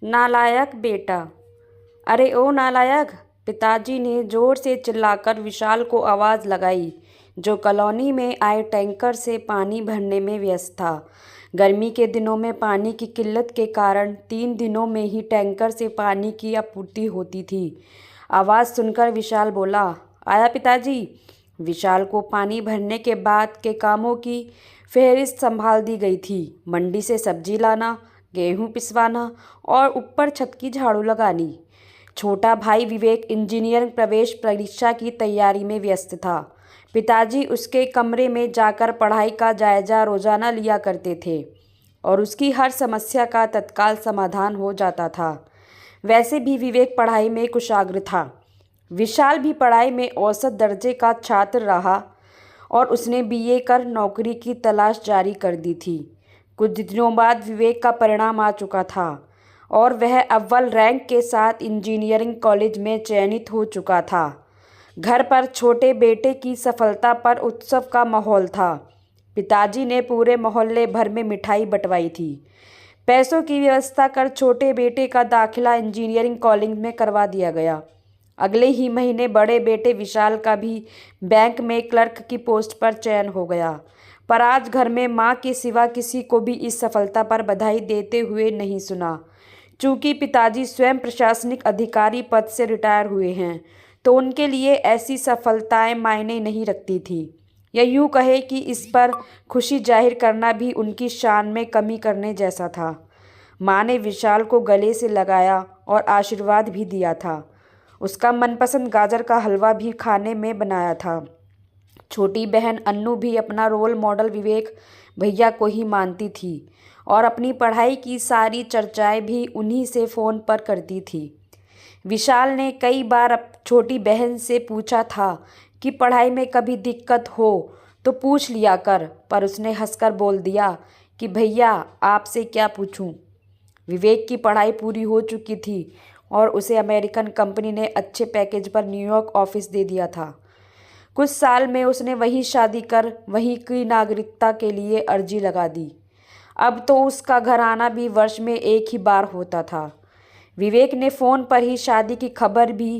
नालायक बेटा। अरे ओ नालायक! पिताजी ने जोर से चिल्लाकर विशाल को आवाज़ लगाई, जो कॉलोनी में आए टैंकर से पानी भरने में व्यस्त था। गर्मी के दिनों में पानी की किल्लत के कारण 3 दिनों में ही टैंकर से पानी की आपूर्ति होती थी। आवाज़ सुनकर विशाल बोला, आया पिताजी। विशाल को पानी भरने के बाद के कामों की फहरिस्त संभाल दी गई थी। मंडी से सब्जी लाना, गेहूं पिसवाना और ऊपर छत की झाड़ू लगानी। छोटा भाई विवेक इंजीनियरिंग प्रवेश परीक्षा की तैयारी में व्यस्त था। पिताजी उसके कमरे में जाकर पढ़ाई का जायजा रोजाना लिया करते थे और उसकी हर समस्या का तत्काल समाधान हो जाता था। वैसे भी विवेक पढ़ाई में कुशाग्र था। विशाल भी पढ़ाई में औसत दर्जे का छात्र रहा और उसने बीए कर नौकरी की तलाश जारी कर दी थी। कुछ दिनों बाद विवेक का परिणाम आ चुका था और वह अव्वल रैंक के साथ इंजीनियरिंग कॉलेज में चयनित हो चुका था। घर पर छोटे बेटे की सफलता पर उत्सव का माहौल था। पिताजी ने पूरे मोहल्ले भर में मिठाई बंटवाई थी। पैसों की व्यवस्था कर छोटे बेटे का दाखिला इंजीनियरिंग कॉलेज में करवा दिया गया। अगले ही महीने बड़े बेटे विशाल का भी बैंक में क्लर्क की पोस्ट पर चयन हो गया। पर आज घर में मां के सिवा किसी को भी इस सफलता पर बधाई देते हुए नहीं सुना। चूंकि पिताजी स्वयं प्रशासनिक अधिकारी पद से रिटायर हुए हैं, तो उनके लिए ऐसी सफलताएं मायने नहीं रखती थी। या यूं कहे कि इस पर खुशी जाहिर करना भी उनकी शान में कमी करने जैसा था। माँ ने विशाल को गले से लगाया और आशीर्वाद भी दिया था। उसका मनपसंद गाजर का हलवा भी खाने में बनाया था। छोटी बहन अन्नू भी अपना रोल मॉडल विवेक भैया को ही मानती थी और अपनी पढ़ाई की सारी चर्चाएं भी उन्हीं से फ़ोन पर करती थी। विशाल ने कई बार छोटी बहन से पूछा था कि पढ़ाई में कभी दिक्कत हो तो पूछ लिया कर, पर उसने हंसकर बोल दिया कि भैया आपसे क्या पूछूं। विवेक की पढ़ाई पूरी हो चुकी थी और उसे अमेरिकन कंपनी ने अच्छे पैकेज पर न्यूयॉर्क ऑफिस दे दिया था। कुछ साल में उसने वहीं शादी कर वहीं की नागरिकता के लिए अर्जी लगा दी। अब तो उसका घर आना भी वर्ष में एक ही बार होता था। विवेक ने फ़ोन पर ही शादी की खबर भी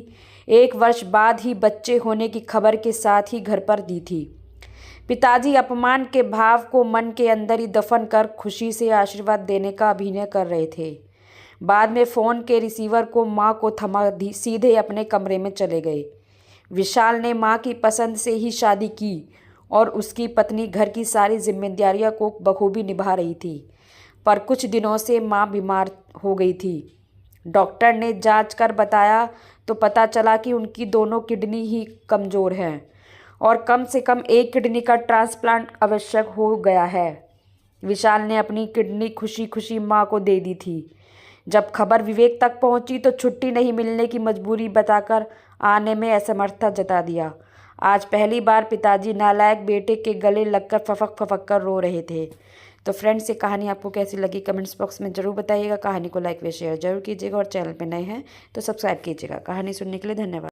1 वर्ष बाद ही बच्चे होने की खबर के साथ ही घर पर दी थी। पिताजी अपमान के भाव को मन के अंदर ही दफन कर खुशी से आशीर्वाद देने का अभिनय कर रहे थे। बाद में फ़ोन के रिसीवर को माँ को थमा सीधे अपने कमरे में चले गए। विशाल ने माँ की पसंद से ही शादी की और उसकी पत्नी घर की सारी जिम्मेदारियों को बखूबी निभा रही थी। पर कुछ दिनों से माँ बीमार हो गई थी। डॉक्टर ने जांच कर बताया तो पता चला कि उनकी दोनों किडनी ही कमज़ोर हैं और कम से कम एक किडनी का ट्रांसप्लांट आवश्यक हो गया है। विशाल ने अपनी किडनी खुशी खुशी माँ को दे दी थी। जब खबर विवेक तक पहुंची तो छुट्टी नहीं मिलने की मजबूरी बताकर आने में असमर्थता जता दिया। आज पहली बार पिताजी नालायक बेटे के गले लगकर फफक फफक कर रो रहे थे। तो फ्रेंड्स, ये कहानी आपको कैसी लगी कमेंट्स बॉक्स में ज़रूर बताइएगा। कहानी को लाइक व शेयर जरूर कीजिएगा और चैनल पर नए हैं तो सब्सक्राइब कीजिएगा। कहानी सुनने के लिए धन्यवाद।